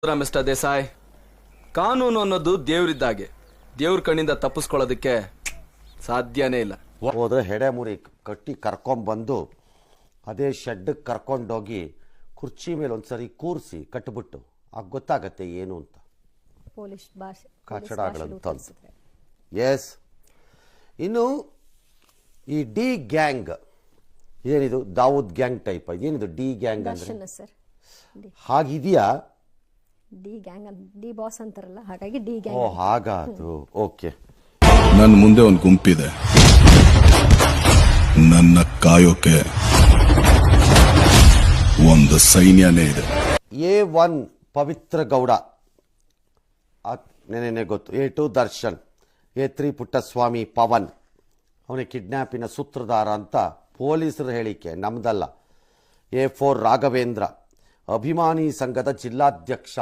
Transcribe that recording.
ಹತ್ರ ಮಿಸ್ಟರ್ ದೇಸಾಯ್, ಕಾನೂನು ಅನ್ನೋದು ದೇವ್ರಿದ್ದಾಗೆ. ದೇವ್ರ ಕಣ್ಣಿಂದ ತಪ್ಪಿಸ್ಕೊಳ್ಳೋದಕ್ಕೆ ಸಾಧ್ಯನೇ ಇಲ್ಲ. ಹೋದ್ರೆ ಹೆಡೆ ಮುರಿ ಕಟ್ಟಿ ಕರ್ಕೊಂಬಂದು ಅದೇ ಶೆಡ್ಗೆ ಕರ್ಕೊಂಡೋಗಿ ಕುರ್ಚಿ ಮೇಲೆ ಒಂದ್ಸರಿ ಕೂರಿಸಿ ಕಟ್ಬಿಟ್ಟು ಆಗ ಗೊತ್ತಾಗತ್ತೆ ಏನು ಅಂತ. ಪೊಲೀಸ್ ಭಾಷೆ ಕಚಡಗಳಂತ. ಎಸ್. ಇನ್ನು ಈ ಡಿ ಗ್ಯಾಂಗ್ ಏನಿದು, ದಾವೂದ್ ಗ್ಯಾಂಗ್ ಟೈಪ್ ಏನಿದು ಡಿ ಗ್ಯಾಂಗ್ ಅಂದ್ರೆ ಸರ್? ಹಾಗಿದೆಯಾ? ಡಿ ಗ್ಯಾಂಗ್ ಡಿ ಬಾಸ್ ಅಂತಾರಲ್ಲ, ಹಾಗಾಗಿ ಡಿ ಓ ಗ್ಯಾಂಗ್. ಹಾಗಾದು. ಓಕೆ. ನನ್ನ ಮುಂದೆ ಒಂದು ಗುಂಪಿದೆ, ನನ್ನ ಕಾಯೋಕೆ ಒಂದು ಸೈನ್ಯನೇ ಇದೆ. A1 ಪವಿತ್ರ ಗೌಡ, ನೆನೆ ಗೊತ್ತು. A2 ದರ್ಶನ್, A3 ಪುಟ್ಟಸ್ವಾಮಿ ಪವನ್, ಅವನಿಗೆ ಕಿಡ್ನ್ಯಾಪಿನ ಸೂತ್ರಧಾರ ಅಂತ ಪೊಲೀಸರ ಹೇಳಿಕೆ, ನಮ್ದಲ್ಲ. A4 ರಾಘವೇಂದ್ರ, ಅಭಿಮಾನಿ ಸಂಘದ ಜಿಲ್ಲಾಧ್ಯಕ್ಷ